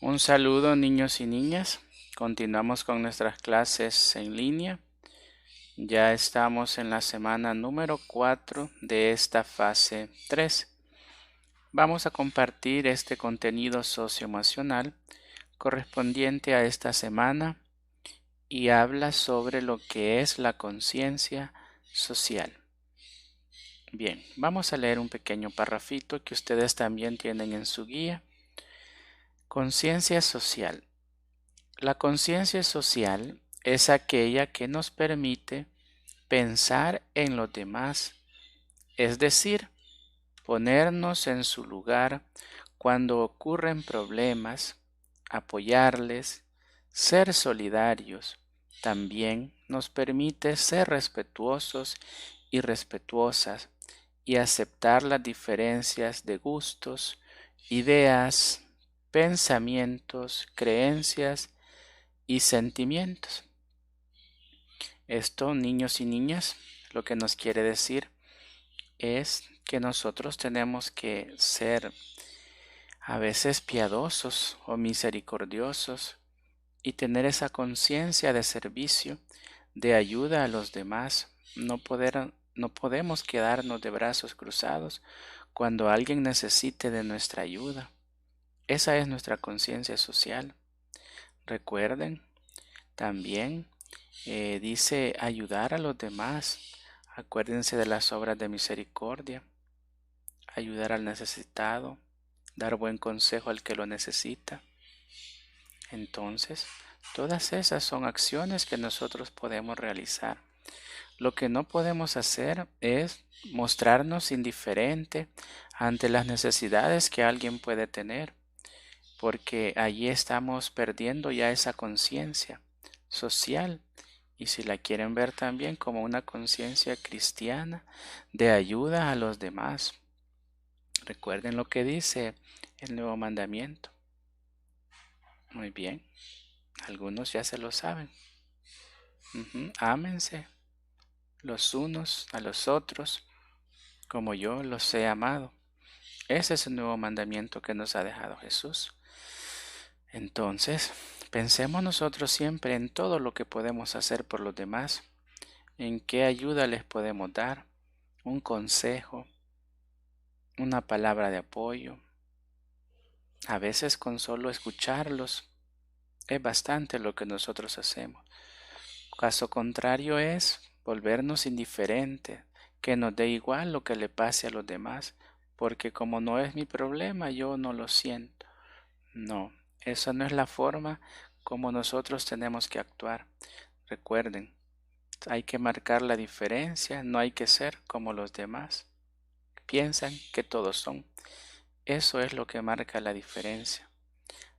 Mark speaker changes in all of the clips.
Speaker 1: Un saludo, niños y niñas. Continuamos con nuestras clases en línea. Ya estamos en la semana número 4 de esta fase 3. Vamos a compartir este contenido socioemocional correspondiente a esta semana y habla sobre lo que es la conciencia social. Bien, vamos a leer un pequeño parrafito que ustedes también tienen en su guía. Conciencia social. La conciencia social es aquella que nos permite pensar en los demás, es decir, ponernos en su lugar cuando ocurren problemas, apoyarles, ser solidarios. También nos permite ser respetuosos y respetuosas y aceptar las diferencias de gustos, ideas, pensamientos, creencias y sentimientos. Esto, niños y niñas, lo que nos quiere decir es que nosotros tenemos que ser a veces piadosos o misericordiosos y tener esa conciencia de servicio, de ayuda a los demás. No podemos quedarnos de brazos cruzados cuando alguien necesite de nuestra ayuda. Esa es nuestra conciencia social. Recuerden, también dice ayudar a los demás. Acuérdense de las obras de misericordia, ayudar al necesitado, dar buen consejo al que lo necesita. Entonces, todas esas son acciones que nosotros podemos realizar. Lo que no podemos hacer es mostrarnos indiferente ante las necesidades que alguien puede tener, porque allí estamos perdiendo ya esa conciencia social. Y si la quieren ver también como una conciencia cristiana de ayuda a los demás. Recuerden lo que dice el nuevo mandamiento. Muy bien, algunos ya se lo saben. Ámense los unos a los otros como yo los he amado. Ese es el nuevo mandamiento que nos ha dejado Jesús. Entonces, pensemos nosotros siempre en todo lo que podemos hacer por los demás, en qué ayuda les podemos dar, un consejo, una palabra de apoyo. A veces con solo escucharlos es bastante lo que nosotros hacemos. Caso contrario es volvernos indiferentes, que nos dé igual lo que le pase a los demás, porque como no es mi problema, yo no lo siento. No, esa no es la forma como nosotros tenemos que actuar. Recuerden, hay que marcar la diferencia, no hay que ser como los demás. Piensan que todos son. Eso es lo que marca la diferencia.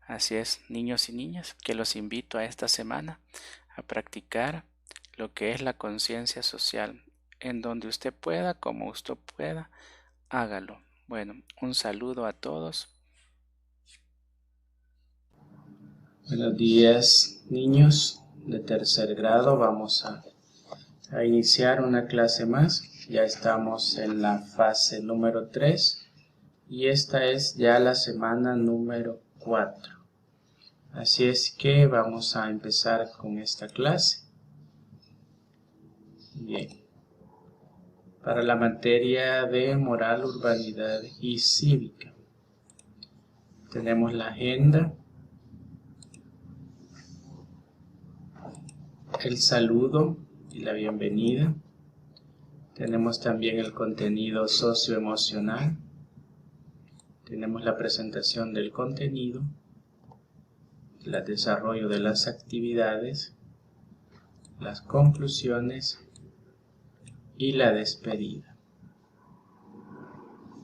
Speaker 1: Así es, niños y niñas, que los invito a esta semana a practicar lo que es la conciencia social. En donde usted pueda, como usted pueda, hágalo. Bueno, un saludo a todos.
Speaker 2: Buenos días, niños de tercer grado. Vamos a iniciar una clase más. Ya estamos en la fase número 3 y esta es ya la semana número 4. Así es que vamos a empezar con esta clase. Bien. Para la materia de moral, urbanidad y cívica, tenemos la agenda, el saludo y la bienvenida. Tenemos también el contenido socioemocional. Tenemos la presentación del contenido, el desarrollo de las actividades, las conclusiones y la despedida.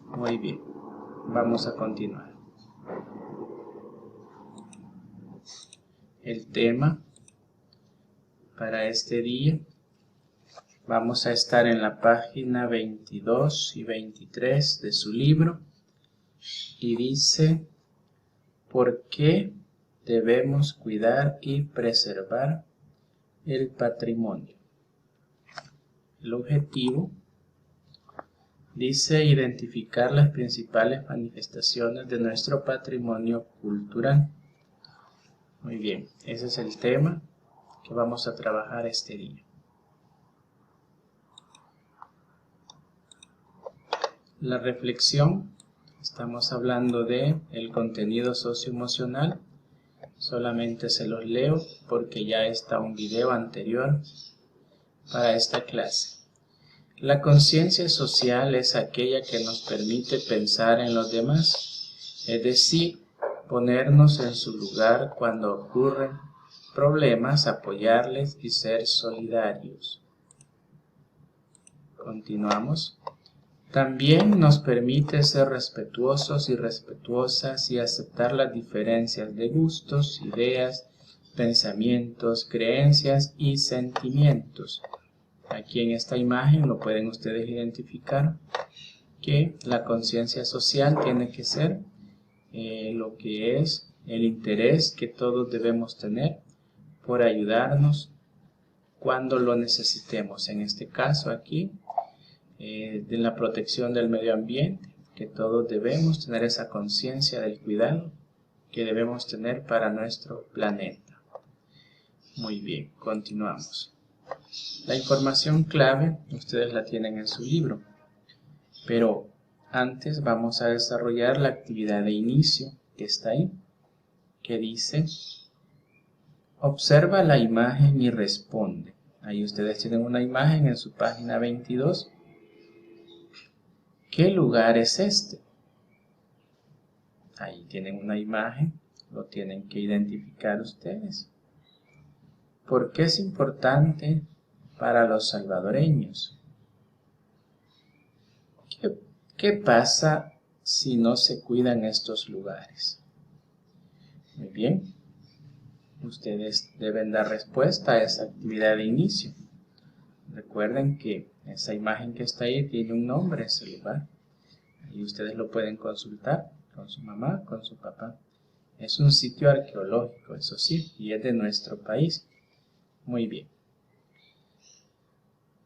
Speaker 2: Muy bien, vamos a continuar. El tema para este día, vamos a estar en la página 22 y 23 de su libro y dice: ¿por qué debemos cuidar y preservar el patrimonio? El objetivo dice identificar las principales manifestaciones de nuestro patrimonio cultural. Muy bien, ese es el tema que vamos a trabajar este día. La reflexión, estamos hablando de el contenido socioemocional. Solamente se los leo porque ya está un video anterior para esta clase. La conciencia social es aquella que nos permite pensar en los demás, es decir, ponernos en su lugar cuando ocurren problemas, apoyarles y ser solidarios. Continuamos. También nos permite ser respetuosos y respetuosas y aceptar las diferencias de gustos, ideas, pensamientos, creencias y sentimientos. Aquí en esta imagen lo pueden ustedes identificar que la conciencia social tiene que ser lo que es el interés que todos debemos tener por ayudarnos cuando lo necesitemos. En este caso aquí, de la protección del medio ambiente, que todos debemos tener esa conciencia del cuidado que debemos tener para nuestro planeta. Muy bien, continuamos. La información clave ustedes la tienen en su libro, pero antes vamos a desarrollar la actividad de inicio que está ahí, que dice: observa la imagen y responde. Ahí ustedes tienen una imagen en su página 22. ¿Qué lugar es este? Ahí tienen una imagen, lo tienen que identificar ustedes. ¿Por qué es importante para los salvadoreños? ¿Qué pasa si no se cuidan estos lugares? Muy bien, ustedes deben dar respuesta a esa actividad de inicio. Recuerden que esa imagen que está ahí tiene un nombre, ese lugar. Y ustedes lo pueden consultar con su mamá, con su papá. Es un sitio arqueológico, eso sí, y es de nuestro país. Muy bien.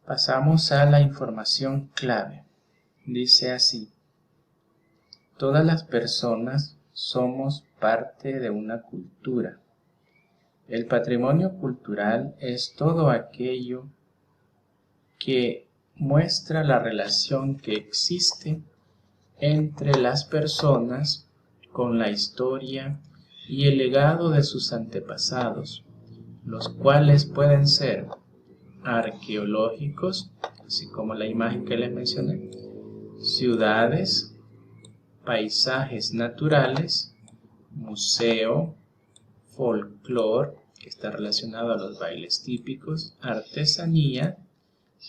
Speaker 2: Pasamos a la información clave. Dice así: todas las personas somos parte de una cultura. El patrimonio cultural es todo aquello que muestra la relación que existe entre las personas con la historia y el legado de sus antepasados, los cuales pueden ser arqueológicos, así como la imagen que les mencioné, ciudades, paisajes naturales, museo, folclore, que está relacionado a los bailes típicos, artesanía,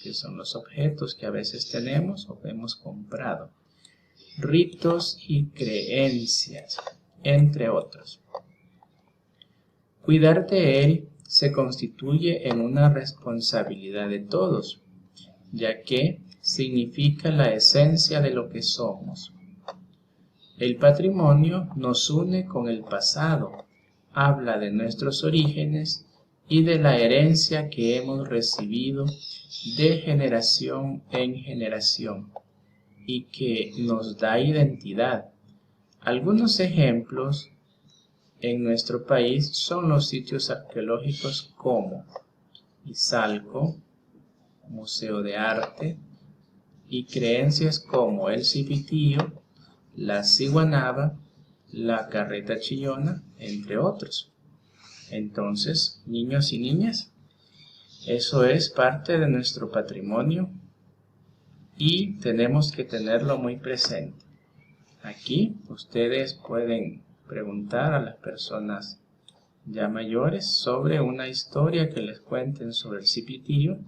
Speaker 2: que son los objetos que a veces tenemos o hemos comprado, ritos y creencias, entre otros. Cuidar de él se constituye en una responsabilidad de todos, ya que significa la esencia de lo que somos. El patrimonio nos une con el pasado, habla de nuestros orígenes y de la herencia que hemos recibido de generación en generación y que nos da identidad. Algunos ejemplos en nuestro país son los sitios arqueológicos como Izalco, Museo de Arte, y creencias como el Cipitío, la Ciguanaba, la Carreta Chillona, entre otros. Entonces, niños y niñas, eso es parte de nuestro patrimonio y tenemos que tenerlo muy presente. Aquí ustedes pueden preguntar a las personas ya mayores sobre una historia que les cuenten sobre el Cipitío,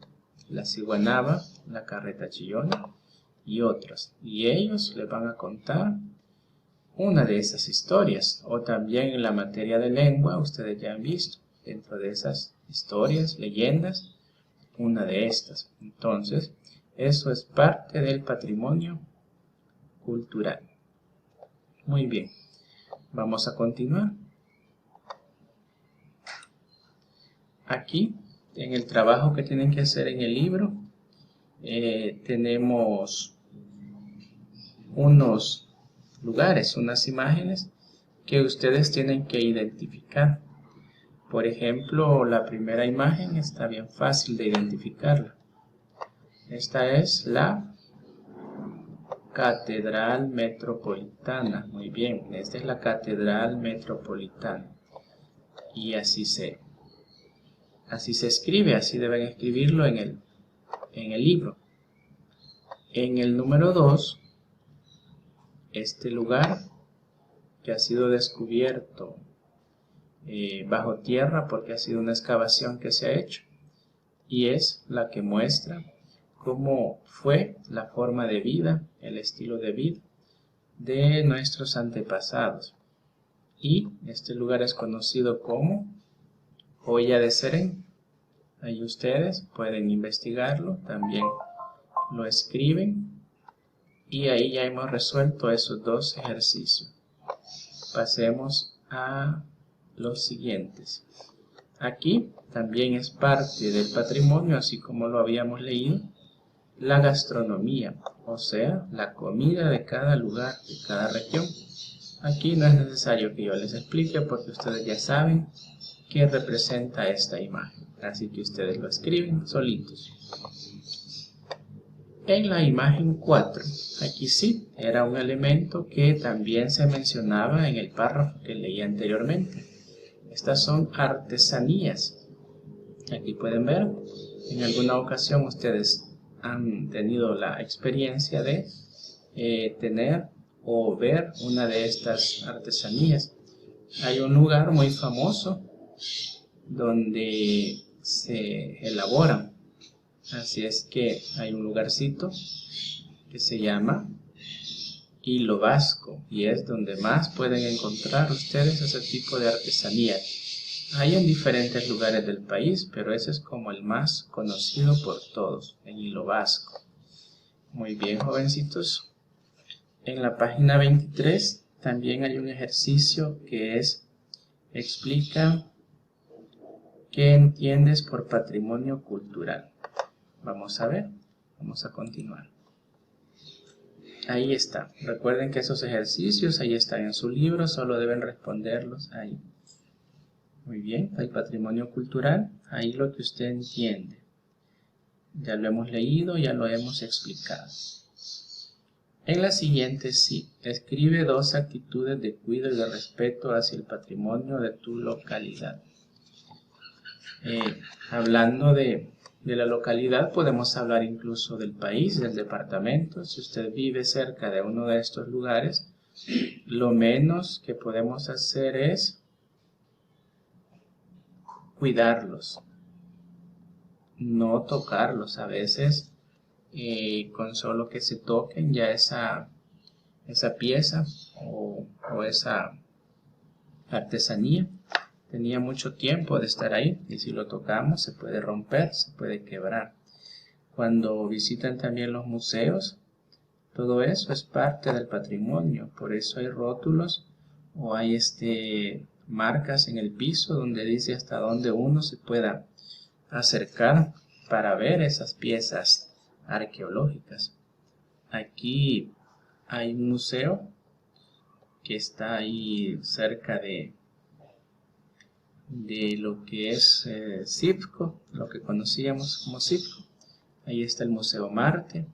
Speaker 2: la Ciguanaba, la Carreta Chillona y otras. Y ellos les van a contar una de esas historias. O también en la materia de lengua, ustedes ya han visto dentro de esas historias, leyendas, una de estas. Entonces, eso es parte del patrimonio cultural. Muy bien, vamos a continuar. Aquí, en el trabajo que tienen que hacer en el libro, tenemos unos lugares, unas imágenes que ustedes tienen que identificar. Por ejemplo, la primera imagen está bien fácil de identificarla. Esta es la Catedral Metropolitana. Muy bien, esta es la Catedral Metropolitana. Y así se escribe, así deben escribirlo en el libro. En el número 2, este lugar que ha sido descubierto bajo tierra porque ha sido una excavación que se ha hecho, y es la que muestra cómo fue la forma de vida, el estilo de vida de nuestros antepasados. Y este lugar es conocido como Joya de Serén. Ahí ustedes pueden investigarlo, también lo escriben, y ahí ya hemos resuelto esos dos ejercicios. Pasemos a los siguientes. Aquí también es parte del patrimonio, así como lo habíamos leído, la gastronomía, o sea, la comida de cada lugar, de cada región. Aquí no es necesario que yo les explique porque ustedes ya saben qué representa esta imagen, así que ustedes lo escriben solitos. En la imagen 4, aquí sí, era un elemento que también se mencionaba en el párrafo que leí anteriormente. Estas son artesanías. Aquí pueden ver, en alguna ocasión ustedes han tenido la experiencia de tener o ver una de estas artesanías. Hay un lugar muy famoso donde se elaboran. Así es que hay un lugarcito que se llama Hilo Vasco y es donde más pueden encontrar ustedes ese tipo de artesanía. Hay en diferentes lugares del país, pero ese es como el más conocido por todos, en Hilo Vasco. Muy bien, jovencitos. En la página 23 también hay un ejercicio que explica qué entiendes por patrimonio cultural. Vamos a ver, vamos a continuar. Ahí está. Recuerden que esos ejercicios ahí están en su libro, solo deben responderlos ahí. Muy bien, el patrimonio cultural, ahí lo que usted entiende. Ya lo hemos leído, ya lo hemos explicado. En la siguiente sí, escribe 2 actitudes de cuidado y de respeto hacia el patrimonio de tu localidad. Hablando de la localidad, podemos hablar incluso del país, del departamento. Si usted vive cerca de uno de estos lugares, lo menos que podemos hacer es cuidarlos, no tocarlos. A veces, con solo que se toquen ya esa pieza o esa artesanía tenía mucho tiempo de estar ahí, y si lo tocamos se puede romper, se puede quebrar. Cuando visitan también los museos, todo eso es parte del patrimonio, por eso hay rótulos o hay marcas en el piso donde dice hasta dónde uno se pueda acercar para ver esas piezas arqueológicas. Aquí hay un museo que está ahí cerca de lo que es CIPCO, lo que conocíamos como CIPCO. Ahí está el Museo Marte,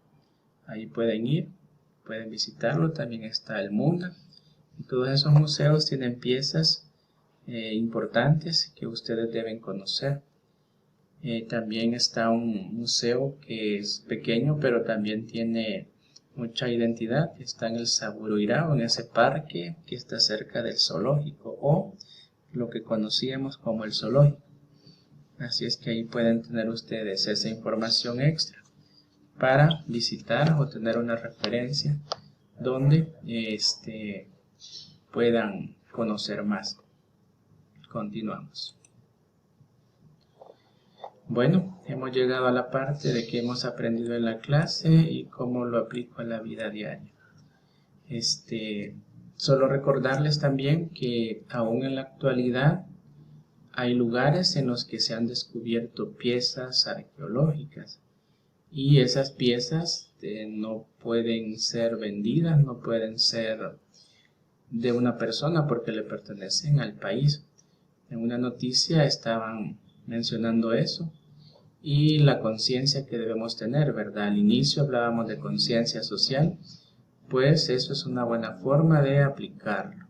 Speaker 2: ahí pueden ir, pueden visitarlo. También está el MUNA, y todos esos museos tienen piezas importantes que ustedes deben conocer. También está un museo que es pequeño, pero también tiene mucha identidad. Está en el Saburuirao, en ese parque que está cerca del zoológico, o lo que conocíamos como el zoológico. Así es que ahí pueden tener ustedes esa información extra para visitar o tener una referencia donde puedan conocer más. Continuamos. Bueno, hemos llegado a la parte de que hemos aprendido en la clase y cómo lo aplico en la vida diaria. Solo recordarles también que aún en la actualidad hay lugares en los que se han descubierto piezas arqueológicas y esas piezas no pueden ser vendidas, no pueden ser de una persona porque le pertenecen al país. En una noticia estaban mencionando eso y la conciencia que debemos tener, ¿verdad? Al inicio hablábamos de conciencia social, pues eso es una buena forma de aplicarlo.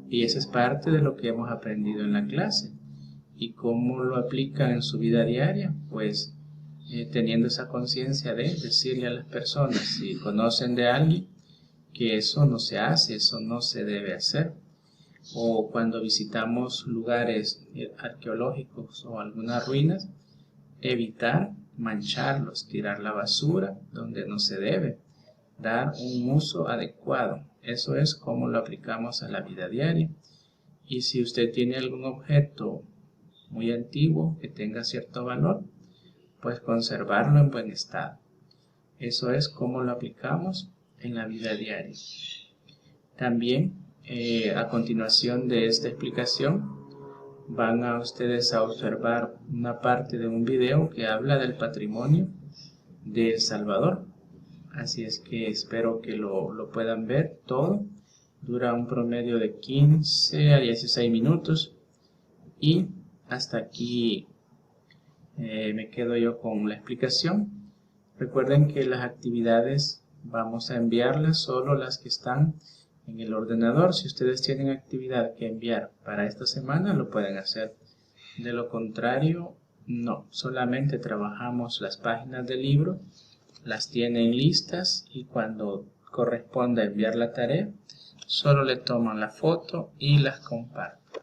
Speaker 2: Y eso es parte de lo que hemos aprendido en la clase. ¿Y cómo lo aplican en su vida diaria? Pues teniendo esa conciencia de decirle a las personas, si conocen de alguien, que eso no se hace, eso no se debe hacer. O cuando visitamos lugares arqueológicos o algunas ruinas, evitar mancharlos, tirar la basura donde no se debe, dar un uso adecuado. Eso es como lo aplicamos a la vida diaria. Y si usted tiene algún objeto muy antiguo que tenga cierto valor, pues conservarlo en buen estado. Eso es como lo aplicamos en la vida diaria. También, a continuación de esta explicación, van a ustedes a observar una parte de un video que habla del patrimonio de El Salvador. Así es que espero que lo puedan ver todo. Dura un promedio de 15 a 16 minutos. Y hasta aquí me quedo yo con la explicación. Recuerden que las actividades vamos a enviarlas solo las que están en el ordenador. Si ustedes tienen actividad que enviar para esta semana, lo pueden hacer. De lo contrario, no. Solamente trabajamos las páginas del libro, las tienen listas y cuando corresponda enviar la tarea, solo le toman la foto y las comparten.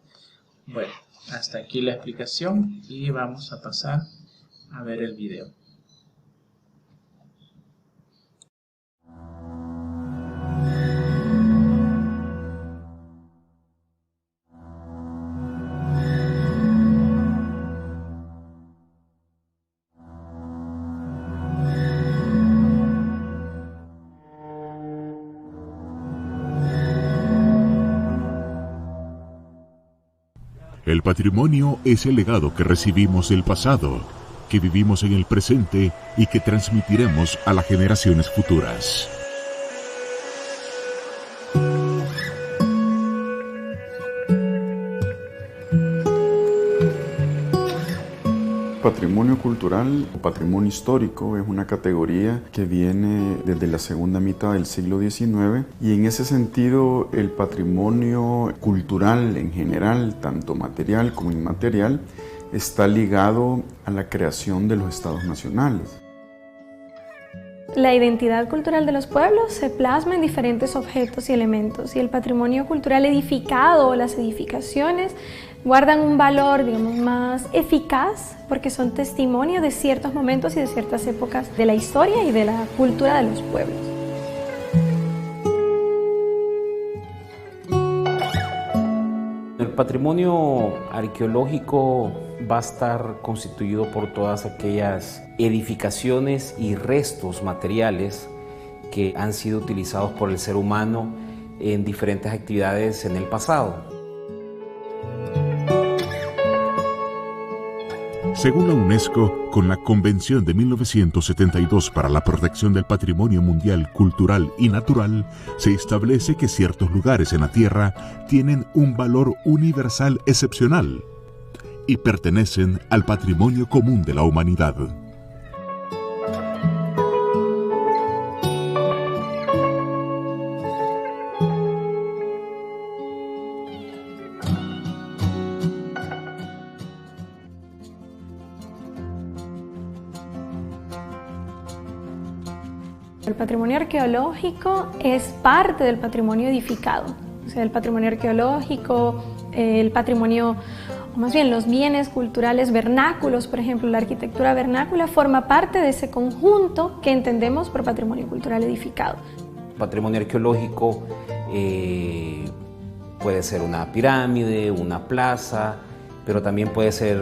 Speaker 2: Bueno, hasta aquí la explicación y vamos a pasar a ver el video.
Speaker 3: El patrimonio es el legado que recibimos del pasado, que vivimos en el presente y que transmitiremos a las generaciones futuras.
Speaker 4: Patrimonio cultural o patrimonio histórico es una categoría que viene desde la segunda mitad del siglo XIX y en ese sentido el patrimonio cultural en general, tanto material como inmaterial, está ligado a la creación de los estados nacionales.
Speaker 5: La identidad cultural de los pueblos se plasma en diferentes objetos y elementos y el patrimonio cultural edificado o las edificaciones guardan un valor, digamos, más eficaz porque son testimonio de ciertos momentos y de ciertas épocas de la historia y de la cultura de los pueblos.
Speaker 6: El patrimonio arqueológico va a estar constituido por todas aquellas edificaciones y restos materiales que han sido utilizados por el ser humano en diferentes actividades en el pasado.
Speaker 3: Según la UNESCO, con la Convención de 1972 para la protección del patrimonio mundial cultural y natural, se establece que ciertos lugares en la Tierra tienen un valor universal excepcional y pertenecen al patrimonio común de la humanidad.
Speaker 5: El patrimonio arqueológico es parte del patrimonio edificado, o sea, el patrimonio arqueológico, el patrimonio, o más bien los bienes culturales vernáculos, por ejemplo, la arquitectura vernácula forma parte de ese conjunto que entendemos por patrimonio cultural edificado.
Speaker 6: Patrimonio arqueológico puede ser una pirámide, una plaza, pero también puede ser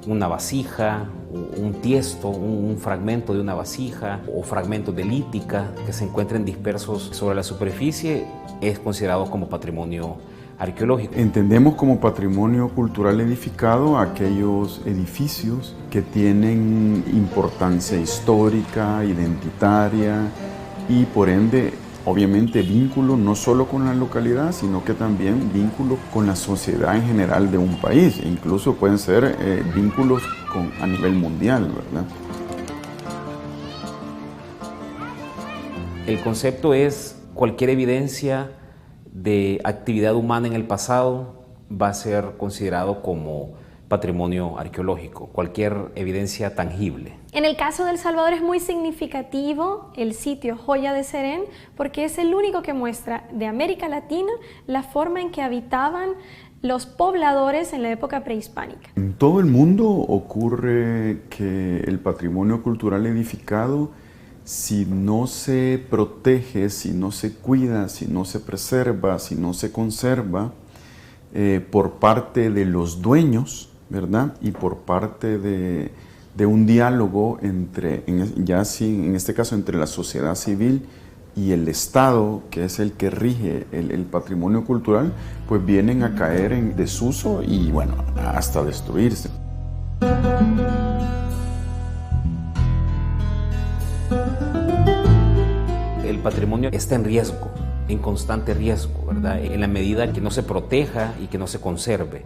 Speaker 6: una vasija, un tiesto, un fragmento de una vasija o fragmentos de lítica que se encuentren dispersos sobre la superficie, es considerado como patrimonio arqueológico.
Speaker 4: Entendemos como patrimonio cultural edificado aquellos edificios que tienen importancia histórica, identitaria y por ende obviamente vínculo no solo con la localidad, sino que también vínculo con la sociedad en general de un país. E incluso pueden ser vínculos a nivel mundial, ¿verdad?
Speaker 6: El concepto es cualquier evidencia de actividad humana en el pasado va a ser considerado como patrimonio arqueológico, cualquier evidencia tangible.
Speaker 5: En el caso de El Salvador es muy significativo el sitio Joya de Serén porque es el único que muestra de América Latina la forma en que habitaban los pobladores en la época prehispánica.
Speaker 4: En todo el mundo ocurre que el patrimonio cultural edificado, si no se protege, si no se cuida, si no se preserva, si no se conserva por parte de los dueños, ¿verdad? Y por parte de un diálogo entre, en este caso, entre la sociedad civil y el Estado, que es el que rige el patrimonio cultural, pues vienen a caer en desuso y, bueno, hasta destruirse.
Speaker 6: El patrimonio está en riesgo, en constante riesgo, ¿verdad? En la medida que no se proteja y que no se conserve.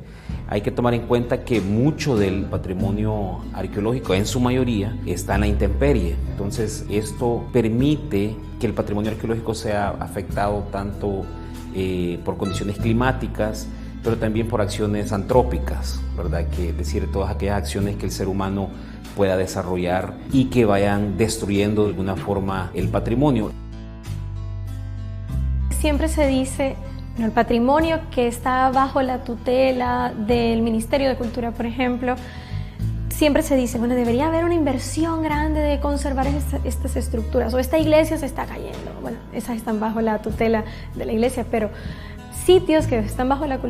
Speaker 6: Hay que tomar en cuenta que mucho del patrimonio arqueológico, en su mayoría, está en la intemperie. Entonces, esto permite que el patrimonio arqueológico sea afectado tanto por condiciones climáticas, pero también por acciones antrópicas, ¿verdad? Que es decir, todas aquellas acciones que el ser humano pueda desarrollar y que vayan destruyendo de alguna forma el patrimonio.
Speaker 5: Siempre se dice, el patrimonio que está bajo la tutela del Ministerio de Cultura, por ejemplo, siempre se dice, bueno, debería haber una inversión grande de conservar estas estructuras, o esta iglesia se está cayendo. Bueno, esas están bajo la tutela de la iglesia, pero sitios que están bajo la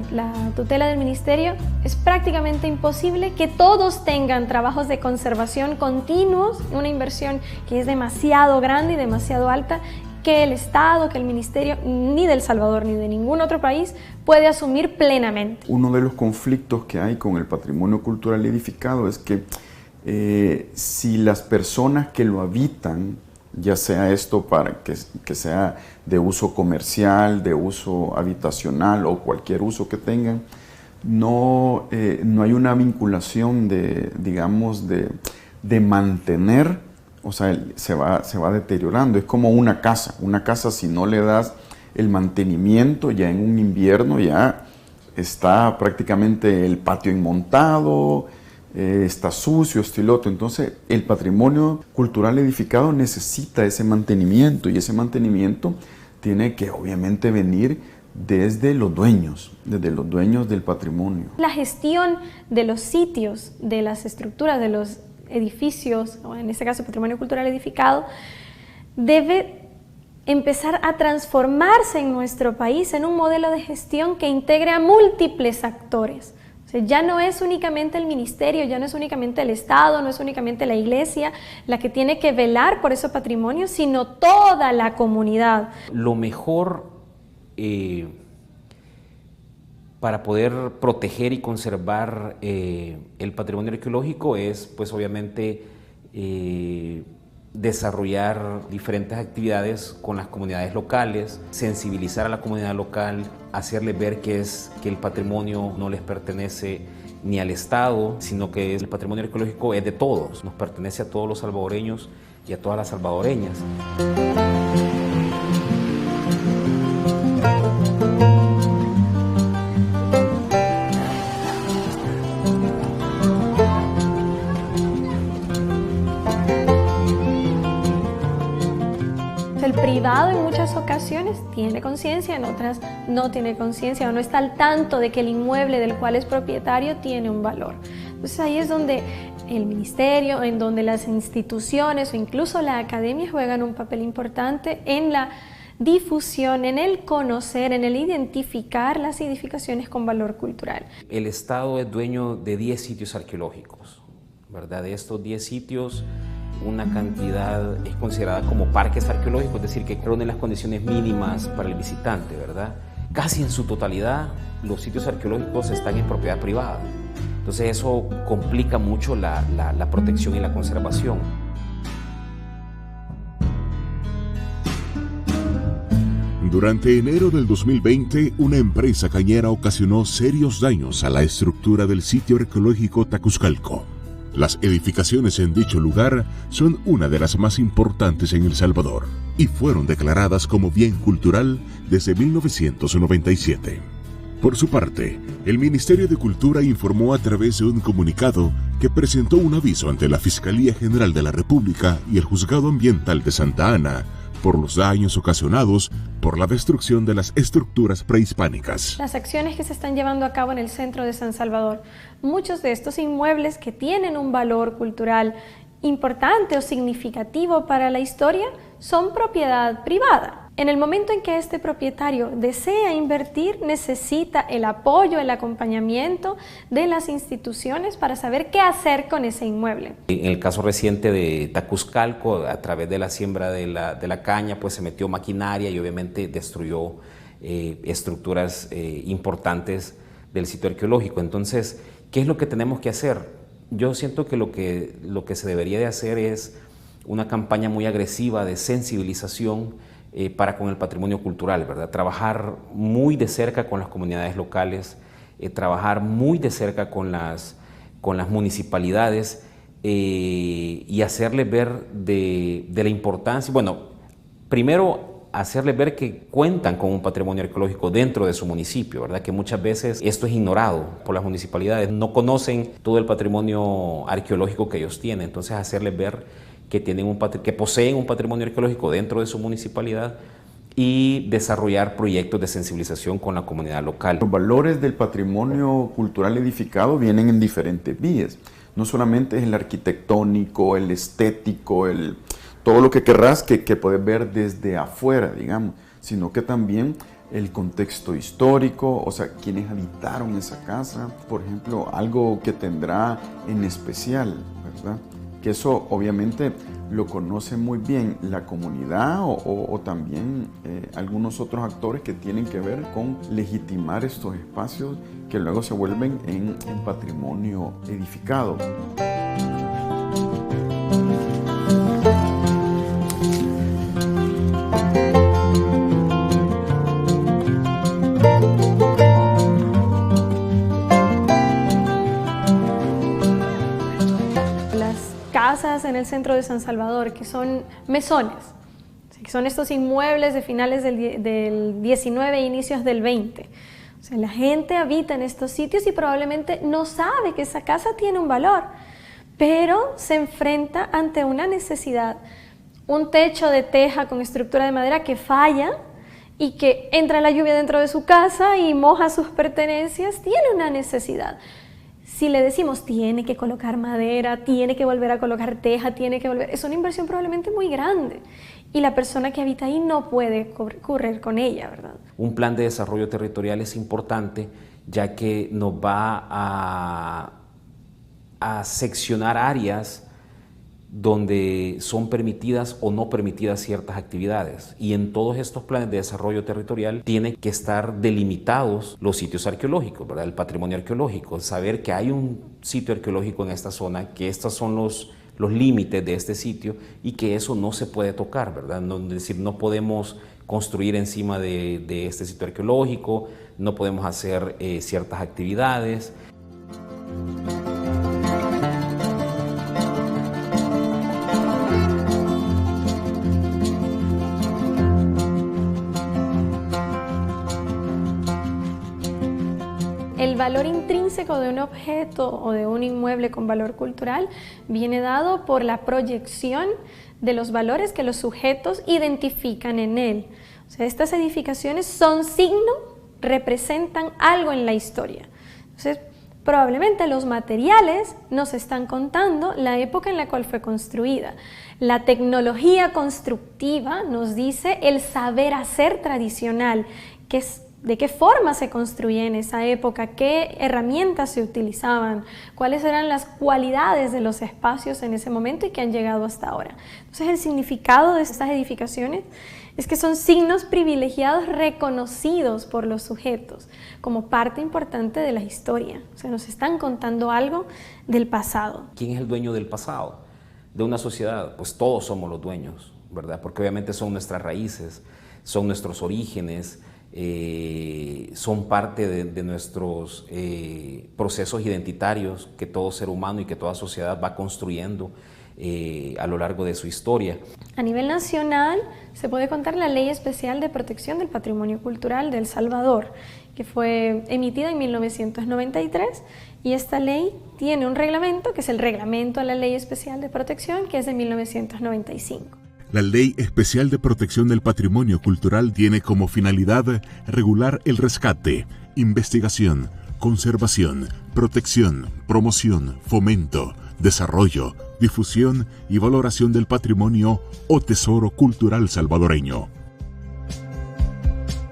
Speaker 5: tutela del ministerio, es prácticamente imposible que todos tengan trabajos de conservación continuos, una inversión que es demasiado grande y demasiado alta, que el Estado, que el Ministerio, ni de El Salvador ni de ningún otro país puede asumir plenamente.
Speaker 4: Uno de los conflictos que hay con el patrimonio cultural edificado es que si las personas que lo habitan, ya sea esto para que sea de uso comercial, de uso habitacional o cualquier uso que tengan, no hay una vinculación de mantener. O sea, se va deteriorando. Es como una casa. Una casa, si no le das el mantenimiento, ya en un invierno ya está prácticamente el patio inmontado, está sucio, esto y lo otro. Entonces, el patrimonio cultural edificado necesita ese mantenimiento y ese mantenimiento tiene que obviamente venir desde los dueños del patrimonio.
Speaker 5: La gestión de los sitios, de las estructuras, de los edificios, o en este caso patrimonio cultural edificado, debe empezar a transformarse en nuestro país en un modelo de gestión que integre a múltiples actores. O sea, ya no es únicamente el ministerio, ya no es únicamente el Estado, no es únicamente la iglesia la que tiene que velar por ese patrimonio, sino toda la comunidad.
Speaker 6: Lo mejor para poder proteger y conservar el patrimonio arqueológico es, pues obviamente, desarrollar diferentes actividades con las comunidades locales, sensibilizar a la comunidad local, hacerles ver que el patrimonio no les pertenece ni al Estado, sino que el patrimonio arqueológico es de todos, nos pertenece a todos los salvadoreños y a todas las salvadoreñas.
Speaker 5: El privado en muchas ocasiones tiene conciencia, en otras no tiene conciencia o no está al tanto de que el inmueble del cual es propietario tiene un valor. Entonces ahí es donde el ministerio, en donde las instituciones o incluso la academia juegan un papel importante en la difusión, en el conocer, en el identificar las edificaciones con valor cultural.
Speaker 6: El Estado es dueño de 10 sitios arqueológicos, ¿verdad? De estos 10 sitios, una cantidad es considerada como parques arqueológicos, es decir, que reúnen las condiciones mínimas para el visitante, ¿verdad? Casi en su totalidad, los sitios arqueológicos están en propiedad privada. Entonces eso complica mucho la protección y la conservación.
Speaker 3: Durante enero del 2020, una empresa cañera ocasionó serios daños a la estructura del sitio arqueológico Tacuzcalco. Las edificaciones en dicho lugar son una de las más importantes en El Salvador y fueron declaradas como bien cultural desde 1997. Por su parte, el Ministerio de Cultura informó a través de un comunicado que presentó un aviso ante la Fiscalía General de la República y el Juzgado Ambiental de Santa Ana por los daños ocasionados por la destrucción de las estructuras prehispánicas.
Speaker 5: Las acciones que se están llevando a cabo en el centro de San Salvador, muchos de estos inmuebles que tienen un valor cultural importante o significativo para la historia son propiedad privada. En el momento en que este propietario desea invertir, necesita el apoyo, el acompañamiento de las instituciones para saber qué hacer con ese inmueble.
Speaker 6: En el caso reciente de Tacuzcalco, a través de la siembra de la caña, pues se metió maquinaria y obviamente destruyó estructuras importantes del sitio arqueológico. Entonces, ¿qué es lo que tenemos que hacer? Yo siento que lo que se debería de hacer es una campaña muy agresiva de sensibilización para con el patrimonio cultural, ¿verdad? Trabajar muy de cerca con las comunidades locales, trabajar muy de cerca con las municipalidades y hacerles ver de la importancia, bueno, primero hacerles ver que cuentan con un patrimonio arqueológico dentro de su municipio, ¿verdad? Que muchas veces esto es ignorado por las municipalidades, no conocen todo el patrimonio arqueológico que ellos tienen, entonces hacerles ver que poseen un patrimonio arqueológico dentro de su municipalidad y desarrollar proyectos de sensibilización con la comunidad local.
Speaker 4: Los valores del patrimonio cultural edificado vienen en diferentes vías. No solamente es el arquitectónico, el estético, todo lo que querrás que puedes ver desde afuera, digamos, sino que también el contexto histórico, o sea, quienes habitaron esa casa, por ejemplo, algo que tendrá en especial, ¿verdad? Que eso obviamente lo conoce muy bien la comunidad o también algunos otros actores que tienen que ver con legitimar estos espacios que luego se vuelven en patrimonio edificado.
Speaker 5: En el centro de San Salvador, que son mesones, que son estos inmuebles de finales del 19 e inicios del 20. O sea, la gente habita en estos sitios y probablemente no sabe que esa casa tiene un valor, pero se enfrenta ante una necesidad. Un techo de teja con estructura de madera que falla y que entra la lluvia dentro de su casa y moja sus pertenencias, tiene una necesidad. Si le decimos, tiene que colocar madera, tiene que volver a colocar teja, es una inversión probablemente muy grande y la persona que habita ahí no puede correr con ella, ¿verdad?
Speaker 6: Un plan de desarrollo territorial es importante ya que nos va a seccionar áreas donde son permitidas o no permitidas ciertas actividades. Y en todos estos planes de desarrollo territorial tienen que estar delimitados los sitios arqueológicos, ¿verdad? El patrimonio arqueológico, saber que hay un sitio arqueológico en esta zona, que estos son los límites de este sitio y que eso no se puede tocar, ¿verdad? Es decir, no podemos construir encima de este sitio arqueológico, no podemos hacer ciertas actividades.
Speaker 5: El valor intrínseco de un objeto o de un inmueble con valor cultural viene dado por la proyección de los valores que los sujetos identifican en él. O sea, estas edificaciones son signo, representan algo en la historia. Entonces, probablemente los materiales nos están contando la época en la cual fue construida. La tecnología constructiva nos dice el saber hacer tradicional, que es de qué forma se construía en esa época, qué herramientas se utilizaban, cuáles eran las cualidades de los espacios en ese momento y que han llegado hasta ahora. Entonces, el significado de estas edificaciones es que son signos privilegiados reconocidos por los sujetos como parte importante de la historia. O sea, nos están contando algo del pasado.
Speaker 6: ¿Quién es el dueño del pasado de una sociedad? Pues todos somos los dueños, ¿verdad? Porque obviamente son nuestras raíces. son nuestros orígenes, son parte de nuestros procesos identitarios que todo ser humano y que toda sociedad va construyendo a lo largo de su historia.
Speaker 5: A nivel nacional se puede contar la Ley Especial de Protección del Patrimonio Cultural de El Salvador, que fue emitida en 1993, y esta ley tiene un reglamento, que es el Reglamento a la Ley Especial de Protección, que es de 1995.
Speaker 3: La Ley Especial de Protección del Patrimonio Cultural tiene como finalidad regular el rescate, investigación, conservación, protección, promoción, fomento, desarrollo, difusión y valoración del patrimonio o tesoro cultural salvadoreño.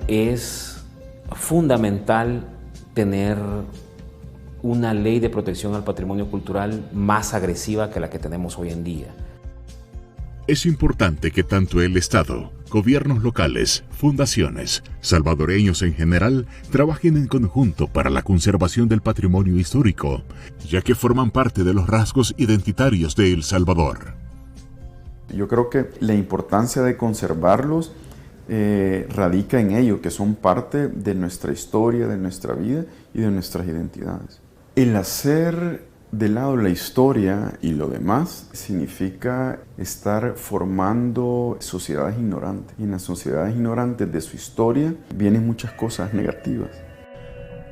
Speaker 6: Es fundamental tener una ley de protección al patrimonio cultural más agresiva que la que tenemos hoy en día.
Speaker 3: Es importante que tanto el Estado, gobiernos locales, fundaciones, salvadoreños en general, trabajen en conjunto para la conservación del patrimonio histórico, ya que forman parte de los rasgos identitarios de El Salvador.
Speaker 4: Yo creo que la importancia de conservarlos radica en ello, que son parte de nuestra historia, de nuestra vida y de nuestras identidades. El hacer de lado la historia y lo demás significa estar formando sociedades ignorantes. Y en las sociedades ignorantes de su historia vienen muchas cosas negativas.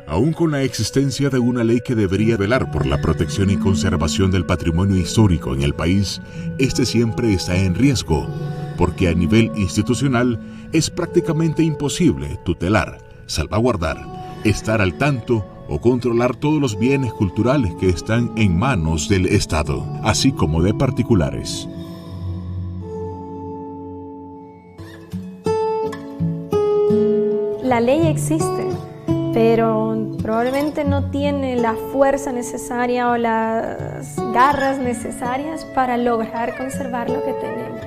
Speaker 3: Aún con la existencia de una ley que debería velar por la protección y conservación del patrimonio histórico en el país, este siempre está en riesgo, porque a nivel institucional es prácticamente imposible tutelar, salvaguardar, estar al tanto o controlar todos los bienes culturales que están en manos del Estado, así como de particulares.
Speaker 5: La ley existe, pero probablemente no tiene la fuerza necesaria o las garras necesarias para lograr conservar lo que tenemos.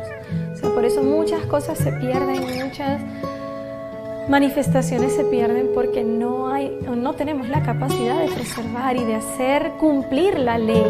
Speaker 5: O sea, por eso muchas cosas se pierden, muchas manifestaciones se pierden porque no tenemos la capacidad de preservar y de hacer cumplir la ley.